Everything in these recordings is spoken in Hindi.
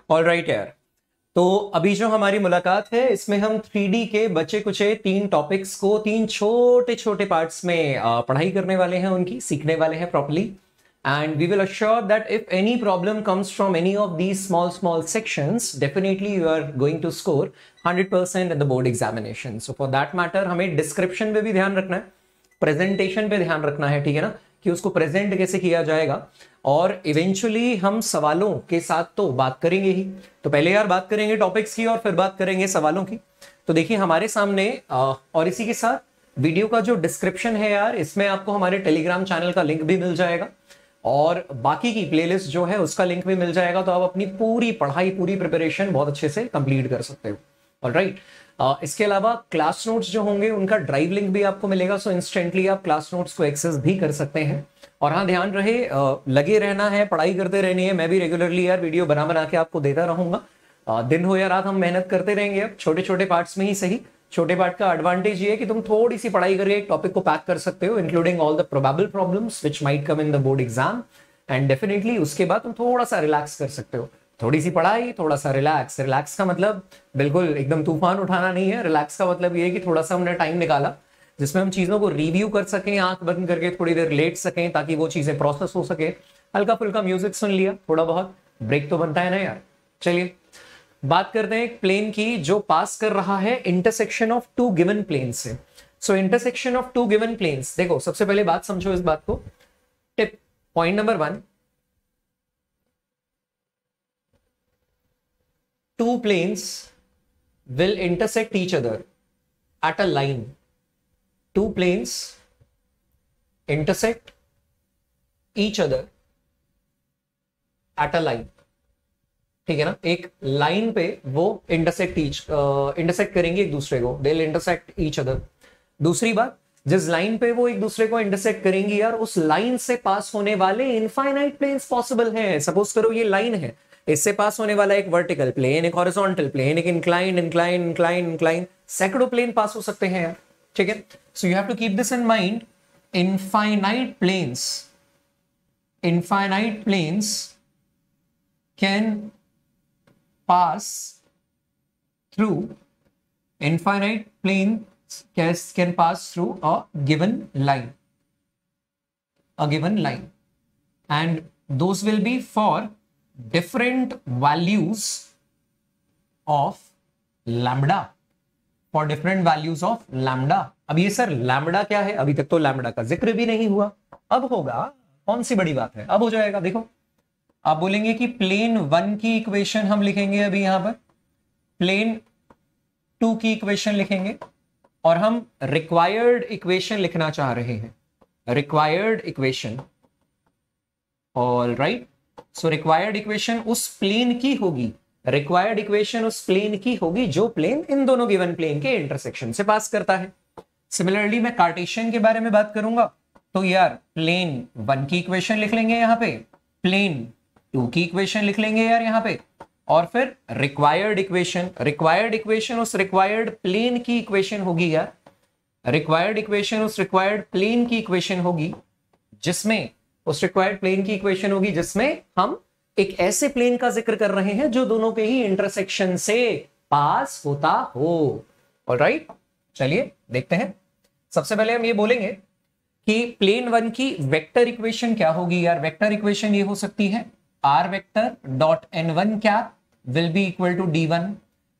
ऑल राइट यार। तो अभी जो हमारी मुलाकात है इसमें हम 3D के बचे कुचे 3 टॉपिक्स को 3 छोटे छोटे पार्ट्स में पढ़ाई करने वाले हैं, उनकी सीखने वाले हैं properly. And we will assure that if any problem comes from any of these small small sections, definitely you are going to score 100% in the board examination. So for that matter हमें डिस्क्रिप्शन पे भी ध्यान रखना है, प्रेजेंटेशन पे ध्यान रखना है, ठीक है ना, कि उसको प्रेजेंट कैसे किया जाएगा। और इवेंचुअली हम सवालों के साथ तो बात करेंगे ही। तो पहले यार बात करेंगे टॉपिक्स की और फिर बात करेंगे सवालों की। तो देखिए हमारे सामने और इसी के साथ वीडियो का जो डिस्क्रिप्शन है यार, इसमें आपको हमारे टेलीग्राम चैनल का लिंक भी मिल जाएगा और बाकी की प्लेलिस्ट जो है उसका लिंक भी मिल जाएगा। तो आप अपनी पूरी पढ़ाई, पूरी प्रिपरेशन बहुत अच्छे से कंप्लीट कर सकते हो। ऑलराइट, इसके अलावा क्लास नोट्स जो होंगे उनका ड्राइव लिंक भी आपको मिलेगा, सो इंस्टेंटली आप क्लास नोट्स को एक्सेस भी कर सकते हैं। और हाँ, ध्यान रहे, लगे रहना है, पढ़ाई करते रहनी है। मैं भी रेगुलरली यार वीडियो बना बना के आपको देता रहूंगा। दिन हो या रात हम मेहनत करते रहेंगे। अब छोटे छोटे पार्ट्स में ही सही। छोटे पार्ट का एडवांटेज ये है कि तुम थोड़ी सी पढ़ाई करके एक टॉपिक को पैक कर सकते हो, including all the probable problems which might come in the board exam. And definitely उसके बाद तुम थोड़ा सा रिलैक्स कर सकते हो। थोड़ी सी पढ़ाई, थोड़ा सा रिलैक्स। रिलैक्स का मतलब बिल्कुल एकदम तूफान उठाना नहीं है। रिलैक्स का मतलब ये है कि थोड़ा सा हमने टाइम निकाला जिसमें हम चीजों को रिव्यू कर सकें, आंख बंद करके थोड़ी देर लेट सकें ताकि वो चीजें प्रोसेस हो सके। हल्का फुल्का म्यूजिक सुन लिया, थोड़ा बहुत ब्रेक तो बनता है ना यार। चलिए बात करते हैं एक प्लेन की जो पास कर रहा है इंटरसेक्शन ऑफ 2 गिवन प्लेन से। सो इंटरसेक्शन ऑफ 2 गिवन प्लेन्स, देखो सबसे पहले बात समझो इस बात को। Tip point number 1, 2 planes will intersect each other at a line. 2 planes intersect each other at a line. ठीक है ना, एक लाइन पे वो इंटरसेक्ट करेंगे एक दूसरे को, they'll intersect each other। दूसरी बात, जिस लाइन पे वो एक दूसरे को इंटरसेक्ट करेंगी यार, उस लाइन से पास होने वाले इनफाइनाइट प्लेन्स पॉसिबल हैं। सपोज करो ये लाइन है, इससे पास होने वाला एक वर्टिकल प्लेन, एक हॉरिजॉन्टल प्लेन, एक इंक्लाइन इंक्लाइन इंक्लाइन इंक्लाइन, सैकड़ों प्लेन पास हो सकते हैं यार। ठीक है, so you have to keep this in mind. Infinite planes can pass through infinite plane can pass through a given line, and those will be for different values of lambda, अब ये सर लैम्बडा क्या है? अभी तक तो लैम्बडा का जिक्र भी नहीं हुआ, अब होगा। कौन सी बड़ी बात है, अब हो जाएगा। देखो आप बोलेंगे कि प्लेन 1 की इक्वेशन हम लिखेंगे, अभी यहां पर प्लेन 2 की इक्वेशन लिखेंगे और हम रिक्वायर्ड इक्वेशन लिखना चाह रहे हैं। Required equation, all right. So required equation उस प्लेन की होगी, रिक्वायर्ड इक्वेशन उस प्लेन की होगी जो प्लेन इन दोनों गिवन प्लेन के इंटरसेक्शन से पास करता है। सिमिलरली मैं कार्टेशियन के बारे में बात करूंगा तो यार प्लेन 1 की इक्वेशन लिख लेंगे यहां पे, प्लेन 2 की इक्वेशन लिख लेंगे यार यहां पे, और फिर रिक्वायर्ड इक्वेशन उस रिक्वायर्ड प्लेन की इक्वेशन होगी यार। रिक्वायर्ड इक्वेशन उस रिक्वायर्ड प्लेन की इक्वेशन होगी जिसमें हम एक ऐसे प्लेन का जिक्र कर रहे हैं जो दोनों के ही इंटरसेक्शन से पास होता हो। ऑलराइट, चलिए देखते हैं। सबसे पहले हम ये बोलेंगे कि प्लेन 1 की वेक्टर इक्वेशन क्या होगी यार। वेक्टर इक्वेशन ये हो सकती है r vector dot n1 cap will be equal to d1।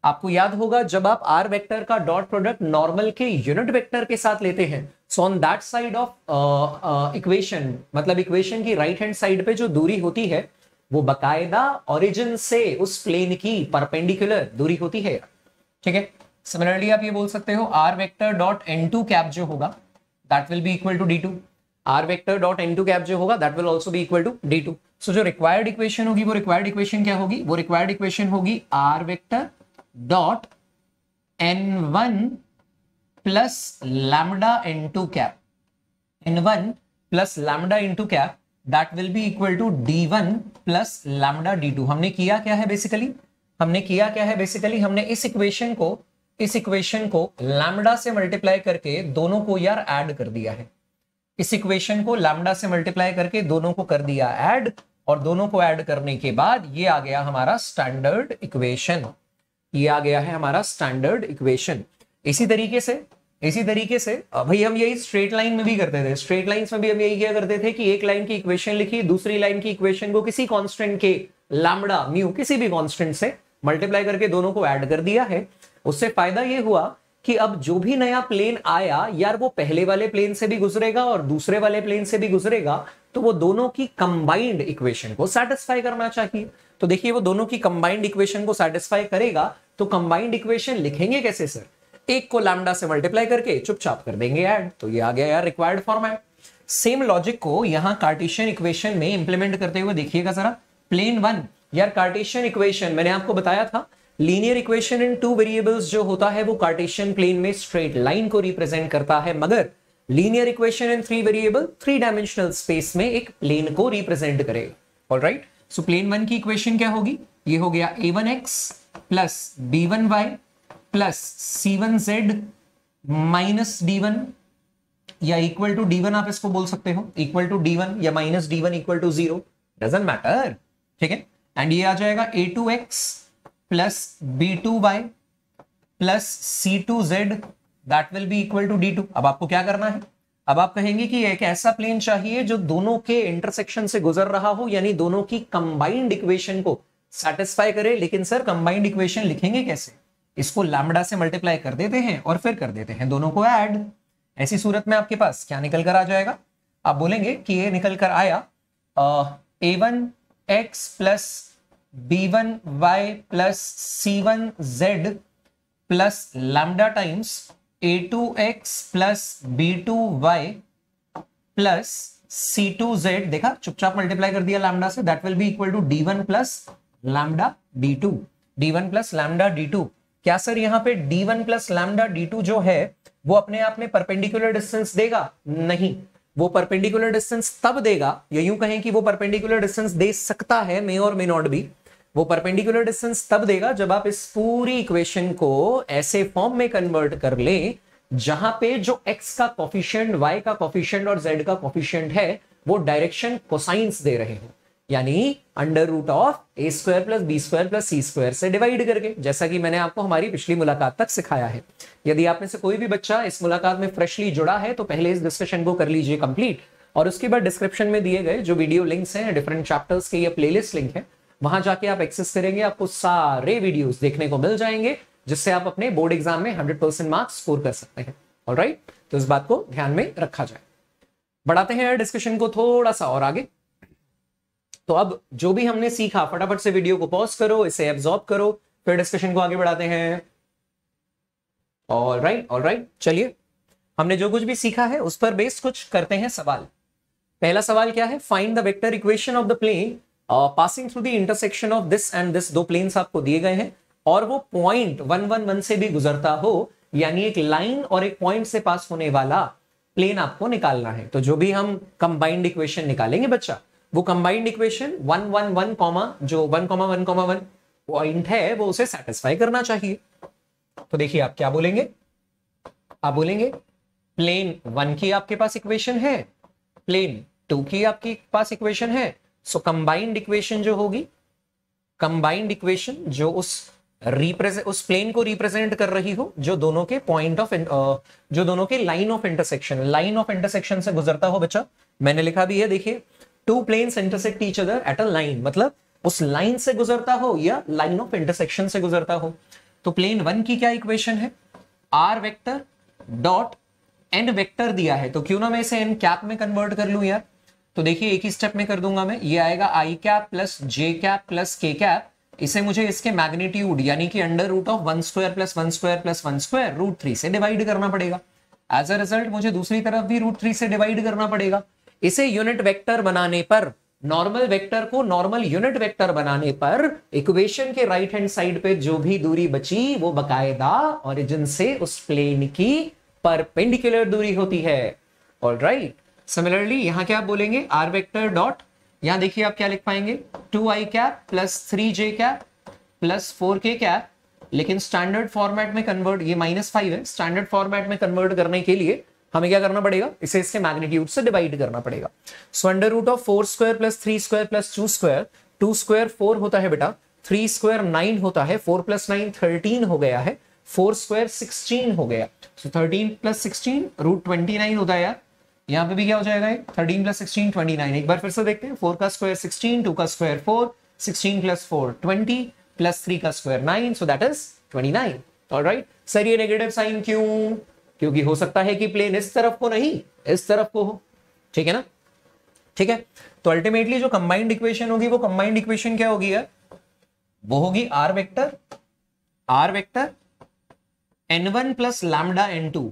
आपको याद होगा जब आप r वेक्टर का डॉट प्रोडक्ट नॉर्मल के यूनिट वेक्टर के साथ लेते हैं, so on that side of equation, मतलब इक्वेशन की राइट हैंड साइड पे जो दूरी होती है वो बकायदा ओरिजिन से उस प्लेन की परपेंडिकुलर दूरी होती है। ठीक है, सिमिलरली आप ये बोल सकते हो r vector dot n2 cap जो होगा that will be equal to d2। r vector dot n2 cap जो होगा that will also be equal to d2। So जो रिक्वायर्ड इक्वेशन होगी वो रिक्वायर्ड इक्वेशन क्या होगी? वो रिक्वायर्ड इक्वेशन होगी r vector dot n1 plus lambda n2 cap, n1 plus lambda n2 cap that will be equal to d1 plus lambda d2। हमने किया क्या है बेसिकली? हमने इस इक्वेशन को लैम्डा से मल्टीप्लाई करके दोनों को यार ऐड कर दिया है। इस इक्वेशन को लैम्डा से मल्टीप्लाई करके दोनों को कर दिया ऐड, और दोनों को ऐड करने के बाद ये आ गया हमारा स्टैंडर्ड इक्वेशन। ये आ गया है हमारा स्टैंडर्ड इक्वेशन। इसी तरीके से भाई हम यही स्ट्रेट लाइन में भी करते थे। स्ट्रेट लाइंस में भी हम यही क्या करते थे कि एक लाइन की इक्वेशन लिखी, दूसरी लाइन की इक्वेशन को किसी कांस्टेंट के लैम्बडा म्यू किसी भी कांस्टेंट से मल्टीप्लाई करके दोनों को ऐड कर दिया है। उससे फायदा ये हुआ कि अब जो भी नया प्लेन आया यार वो पहले वाले प्लेन से भी गुजरेगा और दूसरे वाले प्लेन से भी गुजरेगा, तो वो दोनों की कंबाइंड इक्वेशन को सेटिस्फाई करना चाहिए। तो देखिए वो दोनों की कंबाइंड इक्वेशन को सेटिस्फाई करेगा, तो कंबाइंड इक्वेशन लिखेंगे कैसे सर? एक को लैम्डा से मल्टीप्लाई करके चुपचाप कर देंगे ऐड, तो ये आ गया यार रिक्वायर्ड फॉर्मेट। सेम लॉजिक को यहां कार्टेशियन इक्वेशन में इंप्लीमेंट करते हुए देखिएगा जरा। प्लेन वन, यार कार्टेशियन इक्वेशन मैंने आपको बताया था linear equation in two variables जो होता है वो कार्टेशियन प्लेन में स्ट्रेट लाइन को रिप्रेजेंट करता है, मगर linear equation in three variable three dimensional space में एक प्लेन को रिप्रेजेंट करेगा। ऑलराइट, सो प्लेन वन की इक्वेशन क्या होगी? ये हो गया a1x plus b1y plus c1z minus d1 या इक्वल टू d1, आप इसको बोल सकते हो इक्वल टू d1 या minus d1 equal to 0, doesn't matter, ठीक है। एंड ये आ जाएगा a2x plus b2y plus c2z that will be equal to d2। अब आपको क्या करना है? अब आप कहेंगे कि एक ऐसा प्लेन चाहिए जो दोनों के इंटरसेक्शन से गुजर रहा हो, यानी दोनों की कंबाइंड इक्वेशन को सेटिस्फाई करे। लेकिन सर कंबाइंड इक्वेशन लिखेंगे कैसे? इसको लैम्बडा से मल्टीप्लाई कर देते हैं और फिर कर देते हैं दोनों को ऐड। ऐसी सूरत में आपके पास क्या निकल कर आ जाएगा? आप बोलेंगे कि ये निकल कर आया a1x plus b1y plus c1z plus lambda times a2x plus b2y plus c2z, देखा चुपचाप मल्टीप्लाई कर दिया लैम्बडा से, that will be equal to d1 plus lambda d2। d1 plus lambda d2, क्या सर यहाँ पे d1 प्लस लैम्बडा d2 जो है वो अपने आप में परपेंडिकुलर डिस्टेंस देगा? नहीं, वो परपेंडिकुलर डिस्टेंस तब देगा, या यूं कहें कि वो परपेंडिकुलर डिस्टेंस दे सकता है, मे और मे नॉट बी। वो परपेंडिकुलर डिस्टेंस तब देगा जब आप इस पूरी इक्वेशन को ऐसे फॉर्म में कन्वर्ट कर ले जहां पे जो x का कोफिशिएंट, y का कोफिशिएंट और z का कोफिशिएंट है वो डायरेक्शन कोसाइंस दे रहे हो, यानी under root of a square plus B square plus C square से डिवाइड करके, जैसा कि मैंने आपको हमारी पिछली मुलाकात तक सिखाया है। यदि आप में से कोई भी बच्चा इस मुलाकात में फ्रेशली जुड़ा है तो पहले इस डिस्कशन को कर लीजिए कंप्लीट, और उसके बाद डिस्क्रिप्शन में दिए गए जो वीडियो लिंक्स हैं, डिफरेंट चैप्टर्स के, ये प्लेलिस्ट लिंक है, वहां जाके आप एक्सेस करेंगे, आपको सारे वीडियोस देखने को मिल जाएंगे, जिससे आप अपने बोर्ड एग्जाम में 100% मार्क्स स्कोर कर सकते हैं। ऑलराइट, तो इस बात को ध्यान में रखा जाए। बढ़ाते हैं डिस्कशन को थोड़ा सा और आगे। तो अब जो भी हमने सीखा फटाफट से वीडियो को पॉज करो, इसे एब्जॉर्ब करो, फिर डिस्कशन को आगे बढ़ाते हैं। ऑलराइट, चलिए हमने जो कुछ भी सीखा है उस पर बेस्ड कुछ करते हैं सवाल। पहला सवाल क्या है? Find the vector equation of the plane passing through the intersection of this and this. दो प्लेन्स आपको दिए गए हैं और वो पॉइंट 1 1 1 से भी गुजरता हो, यानी एक लाइन और एक पॉइंट से पास होने वाला प्लेन आपको निकालना है। तो जो भी हम कंबाइंड इक्वेशन निकालेंगे बच्चा, वो कंबाइंड इक्वेशन 1 1 1 जो 1 1 1 पॉइंट है वो उसे सेटिस्फाई करना चाहिए। तो देखिए आप क्या बोलेंगे? आप बोलेंगे प्लेन 1 की आपके पास इक्वेशन है, प्लेन 2 की आपके पास इक्वेशन है, सो कंबाइंड इक्वेशन जो होगी, कंबाइंड इक्वेशन जो उस प्लेन को रिप्रेजेंट कर रही हो, जो दोनों के पॉइंट ऑफ जो दोनों के लाइन ऑफ इंटरसेक्शन से गुजरता हो। बच्चा मैंने लिखा भी है, देखिए two planes intersect each other at a line, मतलब उस लाइन से गुजरता हो या लाइन ऑफ इंटरसेक्शन से गुजरता हो। तो प्लेन 1 की क्या इक्वेशन है? R vector dot N vector दिया है, तो क्यों ना मैं इसे एन कैप में कन्वर्ट कर लूं यार। तो देखिए एक ही स्टेप में कर दूंगा मैं, ये आएगा I cap plus J cap plus K cap, इसे मुझे इसके मैग्नीट्यूड यानी कि under root of 1 square plus 1 square plus 1 square root 3 से डिवाइड करना पड़ेगा। एज अ रिजल्ट मुझे दूसरी तरफ भी रूट 3 से डिवाइड करना पड़ेगा। इसे यूनिट वेक्टर बनाने पर, नॉर्मल वेक्टर को नॉर्मल यूनिट वेक्टर बनाने पर इक्वेशन के राइट हैंड साइड पे जो भी दूरी बची वो बकायदा ओरिजिन से उस प्लेन की परपेंडिकुलर दूरी होती है। ऑलराइट, सिमिलरली यहां क्या आप बोलेंगे? आर वेक्टर डॉट, यहां देखिए आप क्या लिख पाएंगे? 2i cap plus 3j cap plus 4k cap, लेकिन स्टैंडर्ड फॉर्मेट में कन्वर्ट, ये -5 है, स्टैंडर्ड फॉर्मेट में कन्वर्ट करने के लिए हमें क्या करना पड़ेगा, इसे इसके मैग्नीट्यूड से डिवाइड करना पड़ेगा। So under root of 4 square plus 3 square plus 2 square, 2 square 4 होता है बेटा, 3 स्क्वायर 9 होता है, 4 प्लस 9 13 हो गया है, 4 स्क्वायर 16 हो गया। सो 13 प्लस 16 रूट 29 होता है यार। यहां पे भी क्या हो जाएगा, 13 प्लस 16 29। एक बार फिर से देखते हैं, 4 का स्क्वायर 16, 2 का स्क्वायर 4, 16 प्लस 4 20 प्लस 3 का square 9, so that is 29। Alright sir, ये नेगेटिव साइन क्यों? क्योंकि हो सकता है कि प्लेन इस तरफ को नहीं इस तरफ को हो, ठीक है ना। ठीक है, तो अल्टीमेटली जो कंबाइंड इक्वेशन होगी वो कंबाइंड इक्वेशन क्या होगी यार, वो होगी are vector n1 plus lambda n2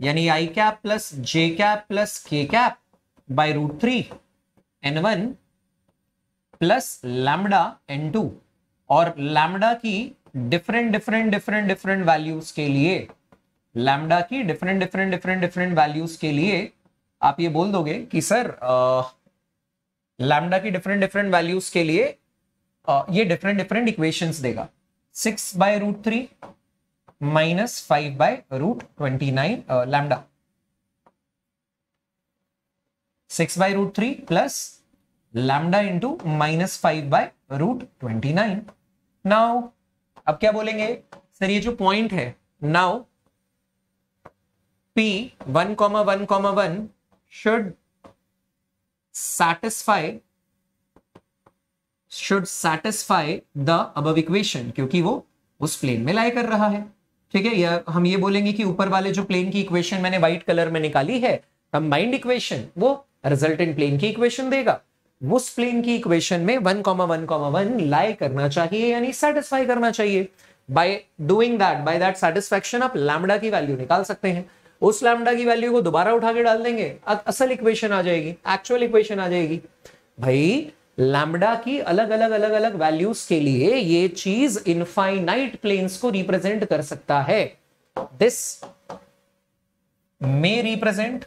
यानी I cap plus J cap plus K cap by root 3 n1 plus lambda n2। और लैम्डा की डिफरेंट वैल्यूज के लिए, लैम्डा की डिफरेंट वैल्यूज के लिए आप ये बोल दोगे कि सर लैम्डा की डिफरेंट वैल्यूज के लिए ये डिफरेंट इक्वेशंस देगा। 6 by root 3 minus 5 by root 29 lambda, 6 by root 3 plus lambda into minus 5 by root 29। Now अब क्या बोलेंगे सर, ये जो पॉइंट है now P 1,1,1 should satisfy the above equation, क्योंकि वो उस प्लेन में लाई कर रहा है। ठीक है, या हम ये बोलेंगे कि ऊपर वाले जो प्लेन की इक्वेशन मैंने व्हाइट कलर में निकाली है कंबाइंड इक्वेशन, वो रिजल्टेंट प्लेन की इक्वेशन देगा। उस प्लेन की इक्वेशन में 1,1,1 लाई करना चाहिए यानी सेटिस्फाई करना चाहिए। By doing that, by that satisfaction आप लैम्डा की वैल्यू निकाल सकते हैं। उस लैम्डा की वैल्यू को दोबारा उठा के डाल देंगे, असल इक्वेशन आ जाएगी, एक्चुअल इक्वेशन आ जाएगी। भाई लैम्डा की अलग अलग वैल्यूज के लिए ये चीज इनफाइनाइट प्लेन्स को रिप्रेजेंट कर सकता है। This may represent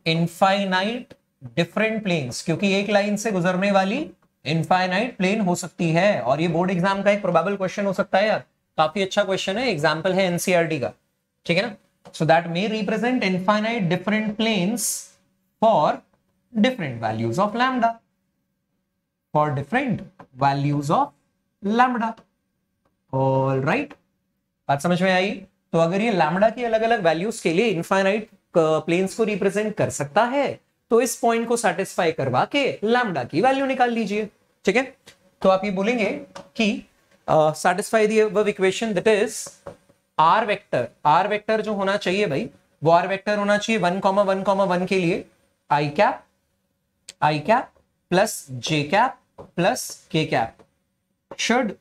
infinite different planes, क्योंकि एक लाइन से गुजरने वाली इनफाइनाइट प्लेन हो सकती है। और ये बोर्ड एग्जाम का एक प्रोबेबल क्वेश्चन हो सकता है यार, काफी अच्छा क्वेश्चन है, एग्जाम्पल है एनसीईआरटी का। ठीक है ना, so that may represent infinite different planes for different values of lambda, for different values of lambda. Alright, बात समझ में आई। तो अगर ये लैम्डा की अलग अलग वैल्यूज के लिए इनफाइनाइट प्लेन्स को रिप्रेजेंट कर सकता है, तो इस पॉइंट को सेटिस्फाई करवा के लैम्डा की वैल्यू निकाल लीजिए। ठीक है, तो आप ये बोलेंगे कि satisfy the above equation, that is r vector जो होना चाहिए भाई, वो r वेक्टर होना चाहिए 1,1,1 के लिए i cap plus j cap plus k cap should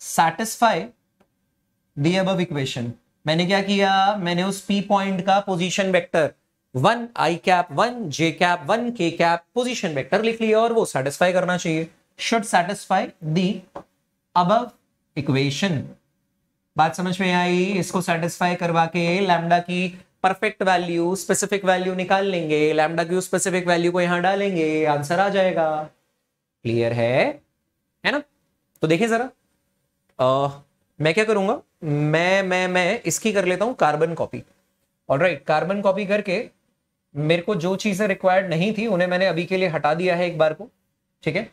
satisfy the above equation। मैंने क्या किया, मैंने उस p पॉइंट का position vector 1 i cap 1 j cap 1 k cap position vector लिख लिया और वो सेटिस्फाई करना चाहिए, should satisfy the above equation। बात समझ में आई। इसको सेटिस्फाई करवा के लैम्डा की परफेक्ट वैल्यू, स्पेसिफिक वैल्यू निकाल लेंगे, लैम्डा की उस स्पेसिफिक वैल्यू को यहां डालेंगे, आंसर आ जाएगा। क्लियर है ना। तो देखिए जरा, मैं क्या करूंगा, मैं इसकी कर लेता हूं carbon copy. Alright, carbon copy करके मेरे को जो चीजें रिक्वायर्ड नहीं थी उन्हें मैंने अभी के लिए हटा दिया है एक बार को। ठीक है,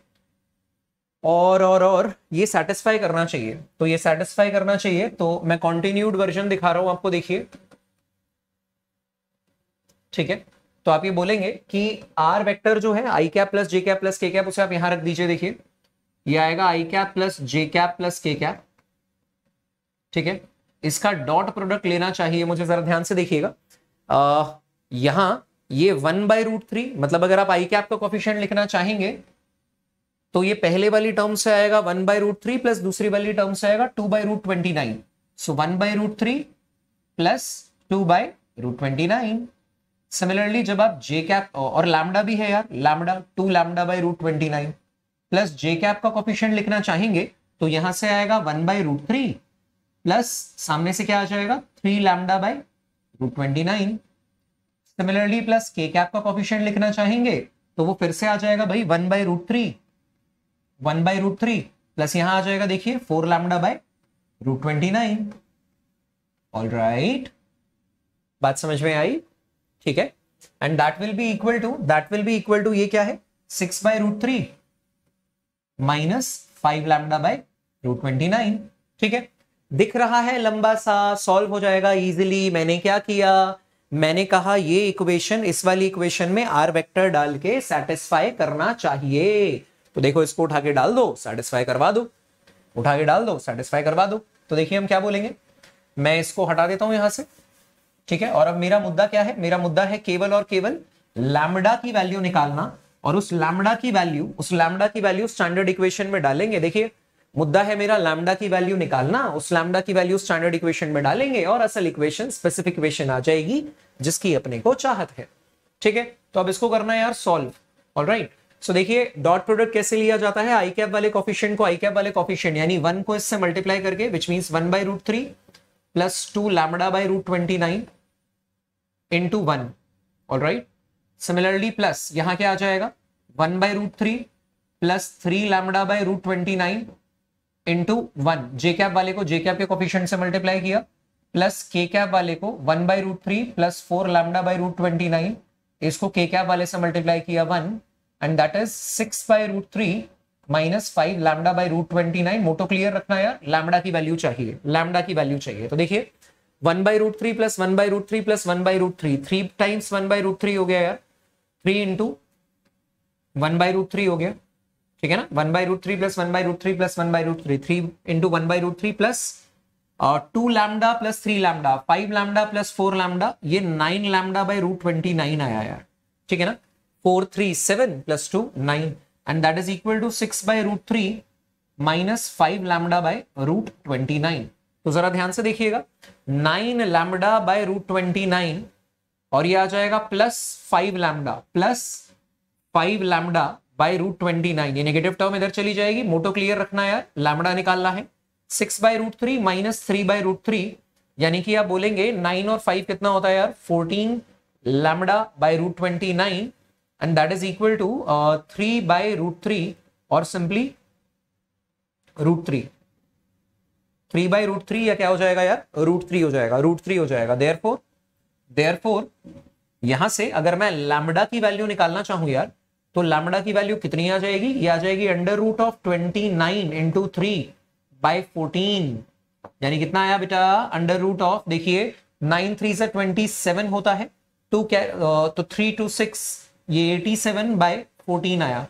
और ये सेटिस्फाई करना चाहिए, तो ये सेटिस्फाई करना चाहिए, तो मैं कॉन्टिन्यूड वर्जन दिखा रहा हूं आपको, देखिए। ठीक है, तो आप ये बोलेंगे कि आर वेक्टर जो है आई cap plus J cap plus K cap, उसे आप यहां रख दीजिए। देखिए ये आएगा I cap plus J cap plus K cap. ठीक है, इसका डॉट प्रोडक्ट लेना चाहिए मुझे, जरा ध्यान से देखिएगा। यहां ये 1/√3, मतलब अगर आप आई कैप का कोफिशिएंट लिखना चाहेंगे तो ये पहले वाली टर्म से आएगा 1/√3 प्लस दूसरी वाली टर्म से आएगा 2/√29। सो 1/√3 प्लस 2/√29। सिमिलरली जब आप जे कैप, और लैम्डा भी है यार, लैम्डा 2 λ/√29 प्लस जे कैप का कोफिशिएंट लिखना चाहेंगे तो यहां से आएगा 1/√3 प्लस सामने से क्या आ जाएगा 3 λ/√29। सिमिलरली प्लस के कैप का कोफिशिएंट लिखना चाहेंगे तो वो फिर से आ जाएगा भाई 1/√3 प्लस यहां आ जाएगा देखिए 4 λ/√29। √29। ऑल राइट, बात समझ में आई? ठीक है। And that will be equal to ये क्या है, 6/√3 माइनस 5 लैम्डा बाय √29। ठीक है, दिख रहा है लंबा सा, सॉल्व हो जाएगा इजीली। मैंने क्या किया, मैंने कहा ये इक्वेशन, इस वाली इक्वेशन में आर वेक्टर डाल के सेटिस्फाई करना चाहिए। तो देखो इसको उठा के डाल दो, सेटिस्फाई करवा दो, उठा के डाल दो, सेटिस्फाई करवा दो। तो देखिए हम क्या बोलेंगे, मैं इसको हटा देता हूं यहां से। ठीक है, और अब मेरा मुद्दा क्या है, मेरा मुद्दा है केवल और केवल लैम्बडा की वैल्यू निकालना, और उस लैम्बडा की वैल्यू स्टैंडर्ड इक्वेशन में डालेंगे। देखिए मुद्दा है मेरा लैम्बडा की वैल्यू निकालना, उस लैम्बडा की वैल्यू स्टैंडर्ड इक्वेशन में डालेंगे और असल इक्वेशन स्पेसिफिक इक्वेशन आ जाएगी जिसकी अपने को चाहत है। ठीक है, तो अब इसको करना है यार सॉल्व। ऑलराइट, सो देखिए डॉट प्रोडक्ट कैसे लिया जाता है, आई कैप वाले कोफिशिएंट को आई कैप वाले कोफिशिएंट यानी 1 को इससे मल्टीप्लाई करके, which means 1/√3 plus 2 lambda by √29 into 1। Alright, similarly plus यहां क्या आ जाएगा, 1/√3 plus 3 lambda by √29 into 1। J cap वाले को जे कैप के कोफिशिएंट से मल्टीप्लाई किया, प्लस के कैप वाले को 1/√3 प्लस 4 लैम्बडा बाय √29, इसको के कैप वाले से मल्टीप्लाई किया 1, and that is 6/√3 minus 5 lambda by √29। Motto clear रखना यार, लैम्बडा की वैल्यू चाहिए, लैम्बडा की वैल्यू चाहिए। तो देखिए 1/√3 प्लस 1/√3 प्लस 1/√3, 3 टाइम्स 1/√3 हो गया यार, 3 इंटू 1/√3 हो गया। ठीक है ना, 1/√3 plus 1/√3 plus 1/√3, 3 into 1/√3 plus 2 lambda plus 3 lambda, 5 lambda plus 4 lambda, ये 9 लैम्बडा बाय √29 आया यार। ठीक है ना, 4 3 7 plus 2 9, and that is equal to 6/√3 minus 5 lambda by √29। तो जरा ध्यान से देखिएगा, 9 लैम्बडा बाय √29 और ये आ जाएगा प्लस 5 लैम्बडा बाय √29। ये नेगेटिव टर्म इधर चली जाएगी, मोटो क्लियर रखना यार, लैम्बडा निकालना है। 6/√3 माइनस 3/√3 यानी कि आप बोलेंगे 9 और 5 कितना होता है यार, 14 lambda by √29, and that is equal to 3/√3 और सिंपली √3, 3/√3 या क्या हो जाएगा यार, √3 हो जाएगा, √3 हो जाएगा। देयरफॉर यहां से अगर मैं लैम्बडा की वैल्यू निकालना चाहूं यार, तो लैम्बडा की वैल्यू कितनी आ जाएगी, ये आ जाएगी √29 इंटू 3/14, यानी कितना आया बेटा, √ देखिए 9 3 से 27 होता है, तो 3 to 6 ये 87/14 आया।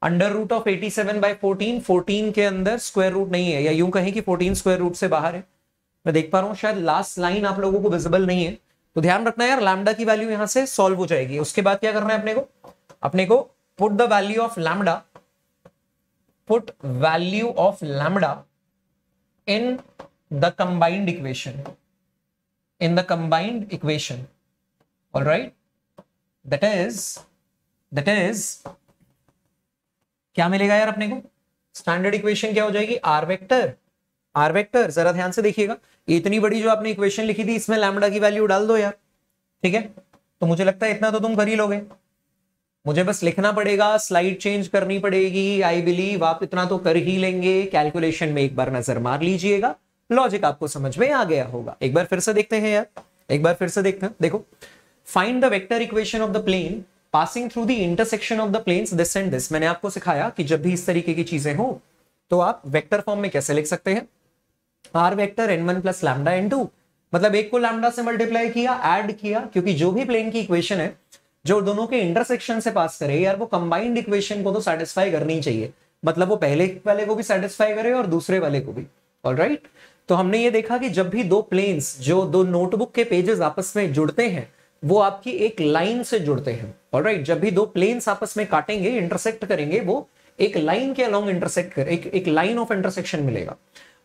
√87/14, 14 के अंदर स्क्वायर रूट नहीं है, या यूं कहें कि 14 स्क्वायर रूट से बाहर है। मैं देख पा रहा हूं शायद लास्ट लाइन आप लोगों को विजिबल नहीं है, तो ध्यान रखना यार, लैम्बडा की वैल्यू यहां से सॉल्व हो जाएगी। उसके बाद क्या करना है अपने को put the value of lambda, put value of lambda in the combined equation, alright, that is क्या मिलेगा यार अपने को, स्टैंडर्ड इक्वेशन क्या हो जाएगी, आर वेक्टर। जरा ध्यान से देखिएगा, इतनी बड़ी जो आपने इक्वेशन लिखी थी इसमें लैम्बडा की वैल्यू डाल दो यार। ठीक है, तो मुझे लगता है इतना तो तुम कर ही लोगे, मुझे बस लिखना पड़ेगा, स्लाइड चेंज करनी पड़ेगी। आई बिलीव आप इतना तो कर ही लेंगे। कैलकुलेशन में एक बार नजर मार लीजिएगा, लॉजिक आपको समझ में आ गया होगा। एक बार फिर से देखते हैं यार, एक बार फिर से देखते हैं। देखो, find the vector equation of the plane passing through the intersection of the planes this and this. मैंने आपको सिखाया कि जब भी इस तरीके की चीजें हो तो आप वेक्टर फॉर्म में कैसे लिख सकते हैं, are vector n1 plus lambda n2, मतलब एक को लैम्बडा से मल्टीप्लाई किया, ऐड किया, क्योंकि जो भी प्लेन की इक्वेशन है जो दोनों के इंटरसेक्शन से पास करे यार, वो कंबाइंड इक्वेशन को तो सेटिस्फाई करनी चाहिए, मतलब वो पहले वाले को भी सेटिस्फाई करे और दूसरे वाले को भी। ऑलराइट, तो हमने ये देखा कि जब भी दो प्लेन्स, जो दो नोटबुक के पेजेस आपस में जुड़ते हैं, वो आपकी एक लाइन से जुड़ते हैं। ऑलराइट, जब भी दो प्लेन्स आपस में काटेंगे, इंटरसेक्ट करेंगे, वो एक लाइन के अलोंग इंटरसेक्ट कर, एक लाइन ऑफ इंटरसेक्शन मिलेगा,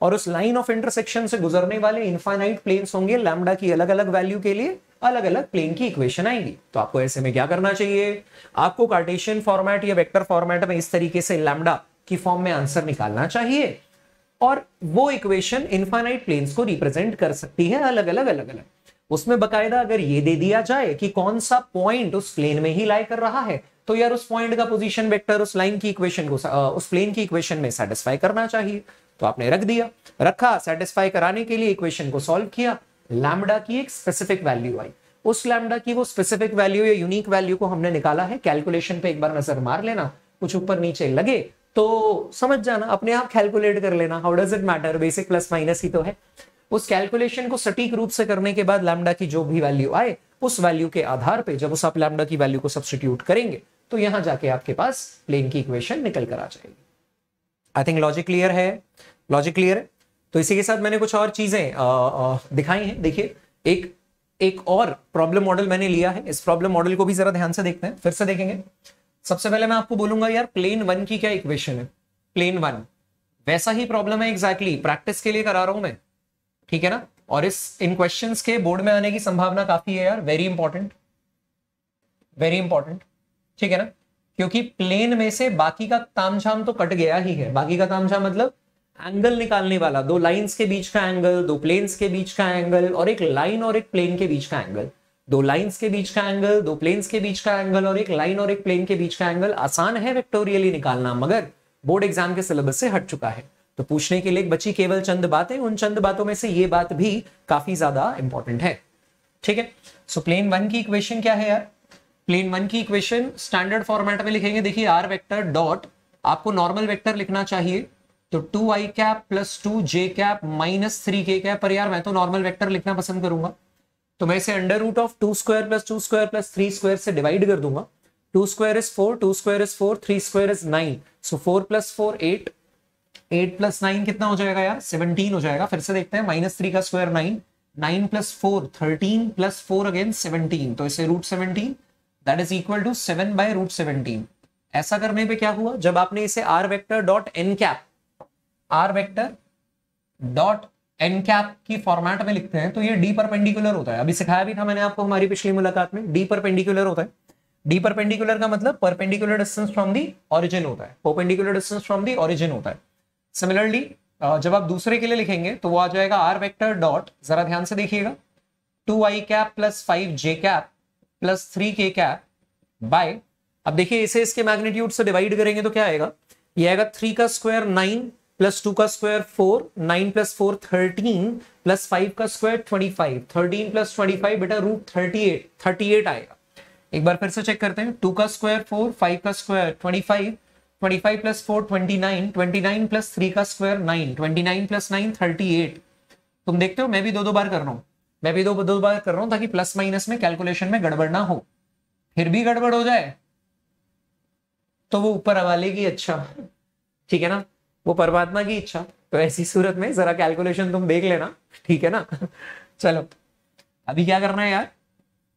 और उस लाइन ऑफ इंटरसेक्शन से गुजरने वाले इनफाइनाइट प्लेन्स होंगे। लैम्बडा की अलग अलग वैल्यू के लिए अलग अलग प्लेन की इक्वेशन आएंगी। तो आपको ऐसे में क्या करना चाहिए, आपको कार्टेशियन फॉर्मेट या वेक्टर फॉर्मेट में इस तरीके से लैम्बडा की फॉर्म में आंसर निकालना चाहिए, और वो इक्वेशन इनफाइनाइट प्लेन्स को रिप्रेजेंट कर सकती है अलग अलग। उसमें बकायदा अगर ये दे दिया जाए कि कौन सा पॉइंट उस प्लेन में ही लाई कर रहा है, तो यार उस पॉइंट का पोजीशन वेक्टर उस लाइन की इक्वेशन को, उस प्लेन की इक्वेशन में सेटिस्फाई करना चाहिए। तो आपने रख दिया, रखा, सेटिस्फाई कराने के लिए इक्वेशन को सॉल्व किया, लैम्डा की एक स्पेसिफिक वैल्यू आई, उस लैम्डा की वो स्पेसिफिक वैल्यू या यूनिक वैल्यू को हमने निकाला है। कैलकुलेशन पे एक बार नजर मार लेना, कुछ ऊपर नीचे लगे तो समझ जाना, अपने आप कैलकुलेट कर लेना, how does it matter, basic plus minus ही तो है। उस कैलकुलेशन को सटीक रूप से करने के बाद लैम्डा की जो भी वैल्यू आए, उस वैल्यू के आधार पे जब उस आप लैम्डा की वैल्यू को सब्स्टिट्यूट करेंगे तो यहां जाके आपके पास प्लेन की इक्वेशन निकल कर आ जाएगी। आई थिंक लॉजिक क्लियर है, लॉजिक क्लियर है। तो इसी के साथ मैंने कुछ और चीजें दिखाई हैं। देखिए एक और प्रॉब्लम मॉडल मैंने लिया है, इस प्रॉब्लम मॉडल को भी जरा ध्यान से देखते हैं, फिर से देखेंगे। सबसे पहले मैं आपको बोलूंगा यार प्लेन वन की क्या इक्वेशन है, प्लेन वन वैसा ही प्रॉब्लम है एग्जैक्टली, प्रैक्टिस के लिए करा रहा हूं मैं, ठीक है ना। और इन क्वेश्चंस के बोर्ड में आने की संभावना काफी है यार, वेरी इंपॉर्टेंट, वेरी इंपॉर्टेंट, ठीक है ना। क्योंकि प्लेन में से बाकी का तामझाम तो कट गया ही है। बाकी का तामझाम मतलब एंगल निकालने वाला, दो लाइंस के बीच का एंगल, दो प्लेन्स के बीच का एंगल, और एक लाइन और एक प्लेन के बीच का एंगल, दो लाइंस के बीच का एंगल, दो प्लेन्स के बीच का एंगल, और एक लाइन और एक प्लेन के बीच का एंगल। आसान है वेक्टोरियली निकालना, मगर बोर्ड एग्जाम के सिलेबस से हट चुका है। तो पूछने के लिए बची केवल चंद बातें, उन चंद बातों में से ये बात भी काफी ज्यादा इंपॉर्टेंट है, ठीक है। सो प्लेन वन की इक्वेशन क्या है यार, प्लेन वन की इक्वेशन स्टैंडर्ड फॉर्मेट में लिखेंगे। देखिए आर वेक्टर डॉट, आपको नॉर्मल वेक्टर लिखना चाहिए, तो 2i cap plus 2j cap minus 3k cap, पर यार मैं तो नॉर्मल वेक्टर लिखना पसंद करूंगा, तो मैं इसे under root of 2 square plus 2 square plus 3 square से डिवाइड कर दूंगा। 2 square is 4, 2 square is 4, 3 square is 9, so 4 plus 4 8, 8 plus 9 कितना हो जाएगा यार, 17 हो जाएगा। फिर से देखते हैं, माइनस 3 का स्क्वायर 9, 9 प्लस 4 13 प्लस 4 अगेन 17, तो इसे root 17 that is equal to 7 by root 17। ऐसा करने पे क्या हुआ, जब आपने इसे R vector dot N cap, R vector dot N cap की फॉर्मेट में लिखते हैं, तो ये डी परपेंडिकुलर होता है। अभी सिखाया भी था मैंने आपको हमारी पिछली मुलाकात में, डी परपेंडिकुलर होता है। डी परपेंडिकुलर का मतलब perpendicular distance from the origin होता है, perpendicular distance from the origin होता है। सिमिलरली जब आप दूसरे के लिए लिखेंगे तो वो आ जाएगा आर वेक्टर डॉट, जरा ध्यान से देखिएगा, 2i cap plus 5j cap plus 3k cap bye, अब देखिए इसे इसके मैग्नीट्यूड से डिवाइड करेंगे तो क्या आएगा, ये आएगा 3 का स्क्वायर 9 प्लस 2 का स्क्वायर 4, 9 प्लस 4 13 प्लस 5 का स्क्वायर 25, 13 प्लस 25 बेटा रूट 38 आएगा। एक बार फिर से चेक करते हैं, 2 का स्क्वायर 4, 5 का स्क्वायर 25, 25 प्लस 4 29, 29 प्लस 3 का स्क्वायर 9, 29 प्लस 9 38। तुम देखते हो मैं भी दो बार कर रहा हूं, मैं भी दो बार कर रहा हूं ताकि प्लस माइनस में कैलकुलेशन में गड़बड़ ना हो। फिर भी गड़बड़ हो जाए तो वो ऊपर वाले की अच्छा, ठीक है ना, वो परमात्मा की इच्छा। तो ऐसी सूरत में जरा कैलकुलेशन तुम देख लेना, ठीक है ना। चलो अभी क्या करना है यार,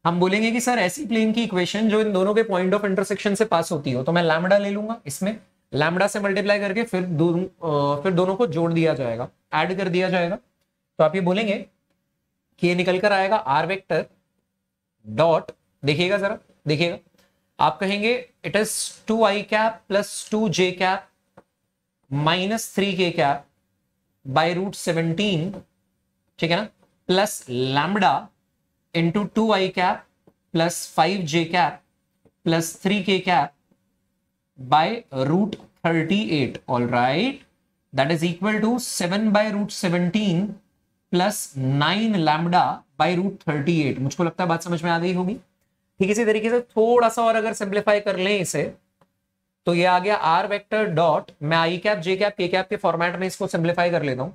हम बोलेंगे कि सर ऐसी प्लेन की इक्वेशन जो इन दोनों के पॉइंट ऑफ इंटरसेक्शन से पास होती हो, तो मैं लैम्डा ले लूंगा, इसमें लैम्डा से मल्टीप्लाई करके फिर दोनों को जोड़ दिया जाएगा, ऐड कर दिया जाएगा। तो आप ये बोलेंगे कि ये निकल कर आएगा आर वेक्टर डॉट, देखिएगा जरा देखिएगा, आप कहेंगे it is 2i cap plus 2j cap minus 3k cap by root 17, ठीक है ना, plus lambda into 2i cap plus 5j cap plus 3k cap by root 38, all right, that is equal to 7 by root 17 plus 9 lambda by root 38। मुझको लगता है बात समझ में आ गई होगी। ठीक, इसी तरीके से थोड़ा सा और अगर सिंप्लीफाई कर लें इसे, तो ये आ गया आर वेक्टर डॉट, मैं आई कैप जे कैप के कैप के फॉर्मेट में इसको सिंप्लीफाई कर लेता हूं,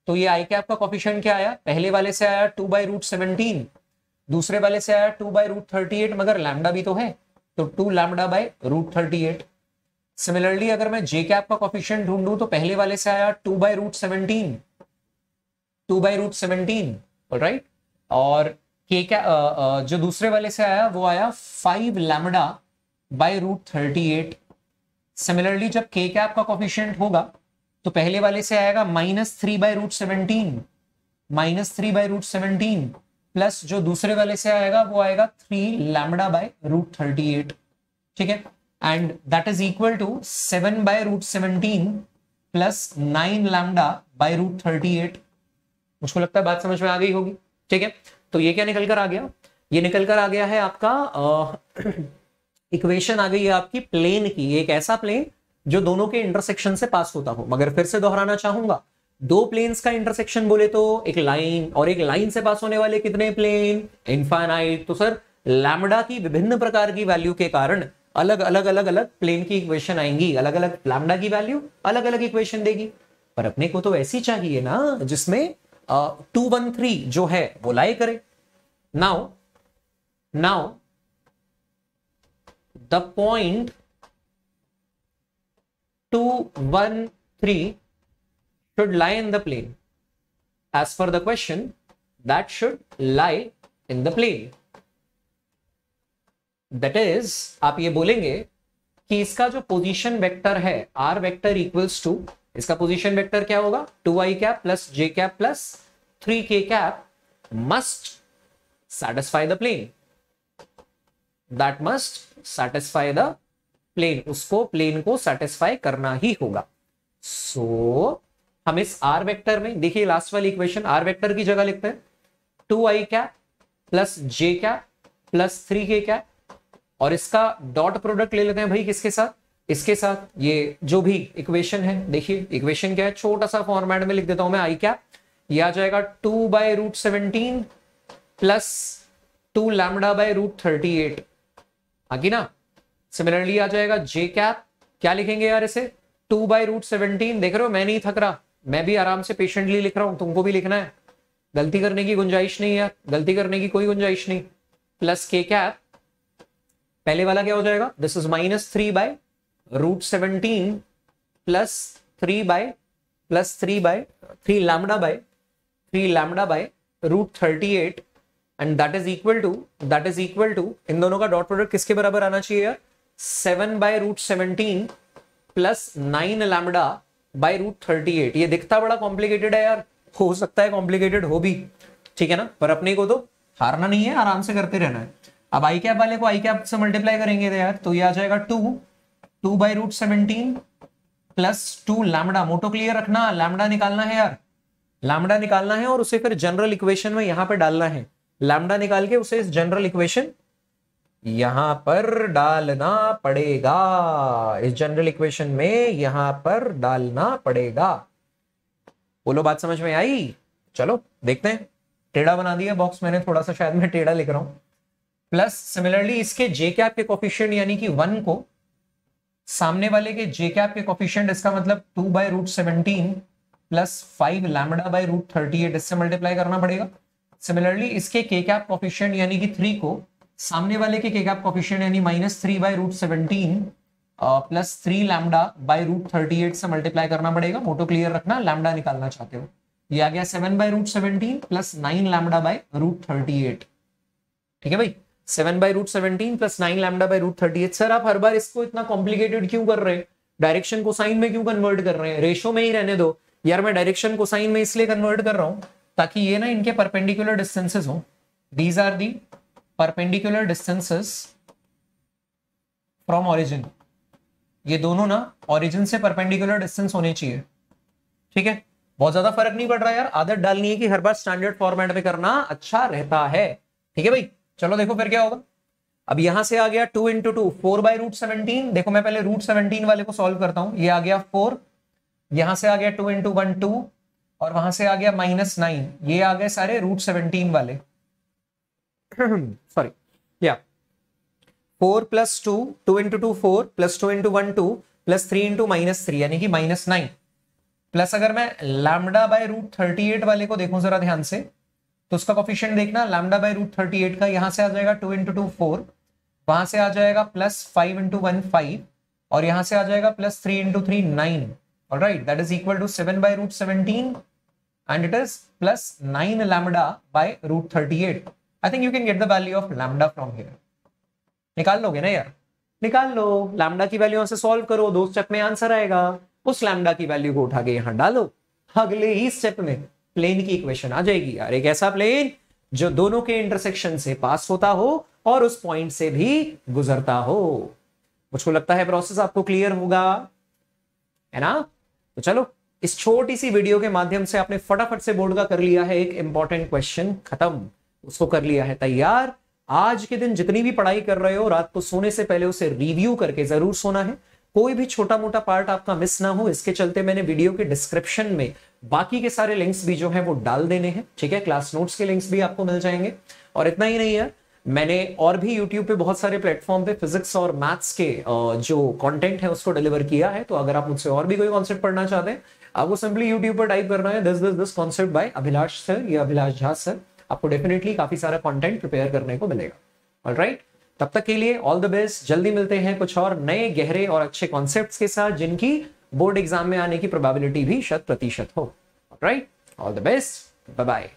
तो ये आई कैप का कोफिशिएंट क्या आया, पहले वाले से आया 2 बाई रूट 17, दूसरे वाले से आया 2 बाई रूट 38, मगर लैम्डा भी तो है, तो 2 लैम्डा बाई रूट 38। सिमिलरली अगर मैं जे कैप का कोफिशिएंट ढूंढूं तो पहले वाले से आया 2 by root 17, 2 by root 17, alright, और के क्या जो दूसरे वाले से आया वो आया 5 लैम्डा बाई रूट 38। सिमिलरली जब के कैप का कोफिशिएंट होगा तो पहले वाले से आएगा -3 by root 17, -3 by root 17, plus जो दूसरे वाले से आएगा वो आएगा 3 लैम्डा बाई रूट 38, ठीक है, and that is equal to 7 by root 17 plus 9 lambda by root 38। मुझको लगता है बात समझ में आ गई होगी, ठीक है। तो ये क्या निकल कर आ गया, ये निकल कर आ गया है आपका इक्वेशन आ गई है आपकी प्लेन की, एक ऐसा प्लेन जो दोनों के इंटरसेक्शन से पास होता हो। मगर फिर से दोहराना चाहूंगा, दो प्लेन्स का इंटरसेक्शन बोले तो एक लाइन, और एक लाइन से पास होने वाले कितने प्लेन? इनफाइनाइट। तो सर लैम्डा की विभिन्न प्रकार की वैल्यू के कारण अलग अलग अलग अलग प्लेन की इक्वेशन आएंगी, अलग अलग लैम्डा की वैल्यू अलग अलग इक्वेशन देगी। पर अपने को तो ऐसी चाहिए ना जिसमें 213 जो है वो लाई करे। Now the point 213 should lie in the plane. As per the question, that should lie in the plane. That is, आप ये बोलेंगे कि इसका जो पोजीशन वेक्टर है r वेक्टर इक्वल्स टू, इसका पोजीशन वेक्टर क्या होगा? 2i cap plus j cap plus 3k cap must satisfy the plane. That must satisfy the plane, उसको प्लेन को सैटिस्फाई करना ही होगा। सो हम इस आर वेक्टर में देखिए लास्ट वाली इक्वेशन, आर वेक्टर की जगह लिखते हैं 2i cap plus j cap plus 3k cap, और इसका डॉट प्रोडक्ट ले लेते हैं भाई किसके साथ? इसके साथ। ये जो भी इक्वेशन है, देखिए इक्वेशन क्या है, छोटा सा फॉर्मेट में लिख देता हूं मैं आई कैप, ये आ जाएगा 2/√17 प्लस 2 लैम्डा बाय √38, आगे ना। सिमिलरली आ जाएगा j कैप, क्या लिखेंगे यार इसे? 2/√17। देख रहे हो मैं नहीं थक रहा, मैं भी आराम से पेशेंटली लिख रहा हूं, तुमको भी लिखना है, गलती करने की गुंजाइश नहीं है, गलती करने की कोई गुंजाइश नहीं। प्लस k कैप, पहले वाला क्या हो जाएगा? This is -3/√17 plus 3 lambda by √38, and that is equal to इन दोनों का डॉट प्रोडक्ट किसके बराबर आना चाहिए यार? 7/√17 प्लस 9 लैम्डा बाय √38। ये दिखता बड़ा कॉम्प्लिकेटेड है यार, हो सकता है कॉम्प्लिकेटेड हो भी, ठीक है ना, पर अपने को तो हारना नहीं है, आराम से करते रहना है। अब आई कैप वाले को आई कैप से मल्टीप्लाई करेंगे तो यार, तो ये आ जाएगा 2/√17 प्लस 2 लैम्डा। मोटो क्लियर रखना, लैम्डा निकालना है यार, लैम्डा निकालना है और उसे फिर जनरल इक्वेशन में यहां पे डालना है। लैम्डा निकाल के उसे इस जनरल इक्वेशन यहां पर डालना पड़ेगा, इस जनरल इक्वेशन में यहां पर डालना पड़ेगा। बोलो बात समझ में आई? चलो देखते हैं। टेढ़ा बना दिया बॉक्स मैंने थोड़ा सा, शायद मैं टेढ़ा लिख रहा हूं। प्लस सिमिलरली इसके जे कैप के कोफिशिएंट यानी कि 1 को सामने वाले के जे कैप के कोफिशिएंट, इसका मतलब 2/√17 प्लस 5 लैम्डा बाय √38, इससे मल्टीप्लाई करना पड़ेगा। सिमिलरली इसके के कैप कोफिशिएंट यानी कि 3 को सामने वाले के कैप कोफिशिएंट यानी -3/√17 प्लस 3 लैम्डा बाय √38 से मल्टीप्लाई करना पड़ेगा। मोटो क्लियर रखना, लैम्डा निकालना चाहते हो। ये आ गया 7/√17 प्लस 9 लैम्डा बाय √38, ठीक है भाई। 7/√17 प्लस 9 लैम्डा बाय √38। सर आप हर बार इसको इतना कॉम्प्लिकेटेड क्यों कर रहे हैं? डायरेक्शन को साइन में क्यों कन्वर्ट कर रहे हैं? रेशो में ही रहने दो यार। मैं डायरेक्शन को साइन में इसलिए कन्वर्ट कर रहा हूं ताकि ये ना इनके परपेंडिकुलर डिस्टेंसेस हो। These are the perpendicular distances from origin. ये दोनों ना ऑरिजिन से परपेंडिकुलर डिस्टेंस होने चाहिए, ठीक है। बहुत ज्यादा फर्क नहीं पड़ रहा यार, आदत डालनी है कि हर बार स्टैंडर्ड फॉर्मेट में करना अच्छा रहता है, ठीक है भाई। चलो देखो फिर क्या होगा। अब यहां से आ गया 2 × 2 4/√17। देखो मैं पहले √17 वाले को सॉल्व करता हूं। ये आ गया 4, यहां से आ गया 2 × 1 2, और वहां से आ गया -9। ये आ गए सारे √17 वाले सॉरी या 4 + 2, 2 × 2 4 प्लस 2 × 1 2 प्लस 3 × -3 यानी कि -9। प्लस अगर मैं लैम्डा बाय √38 वाले को देखूं जरा ध्यान से, तो उसका कोफिशिएंट देखना, लैम्डा बाय √38 का यहां से आ जाएगा 2 × 2 4, वहां से आ जाएगा प्लस 5 × 1 5, और यहां से आ जाएगा plus 3 × 3 9। Alright, that is equal to 7/√17 and it is plus 9 lambda by √38। I think you can get the value of lambda from here. निकाल लोगे ना यार? निकाल लो, लैम्डा की वैल्यू से सॉल्व करो, 2 स्टेप में आंसर आएगा। उस लैम्डा की वैल्यू को उठा के यहां डालो, अगले ही स्टेप में प्लेन की इक्वेशन आ जाएगी यार। एक ऐसा प्लेन जो दोनों के इंटरसेक्शन से पास होता हो और उस पॉइंट से भी गुजरता हो। मुझको लगता है प्रोसेस आपको क्लियर होगा, है ना? तो चलो, इस छोटी सी वीडियो के माध्यम से आपने फटाफट से बोर्ड का कर लिया है एक इंपॉर्टेंट क्वेश्चन खत्म, उसको कर लिया है तैयार। आज के दिन जितनी भी पढ़ाई कर रहे हो, रात को सोने से पहले उसे रिव्यू करके जरूर सोना है। कोई भी छोटा मोटा पार्ट आपका मिस ना हो, इसके चलते मैंने वीडियो के डिस्क्रिप्शन में बाकी के सारे लिंक्स भी जो है वो डाल देने हैं, ठीक है। क्लास नोट्स के लिंक्स भी आपको मिल जाएंगे। और इतना ही नहीं है, मैंने और भी YouTube पे बहुत सारे प्लेटफॉर्म पे फिजिक्स और मैथ्स के जो कंटेंट है उसको डिलीवर किया है। तो अगर आप मुझसे और भी कोई कॉन्सेप्ट पढ़ना चाहते हैं, आपको सिंपली YouTube पर टाइप करना है this concept bye Abhilash sir या अभिलाष झा सर, आपको डेफिनेटली काफी सारा कंटेंट प्रिपेयर करने को मिलेगा। ऑलराइट, तब तक के लिए ऑल द बेस्ट। जल्दी मिलते हैं कुछ और नए गहरे और अच्छे कॉन्सेप्ट्स के साथ जिनकी बोर्ड एग्जाम में आने की प्रोबेबिलिटी भी 100% हो। Alright, all the best, bye bye.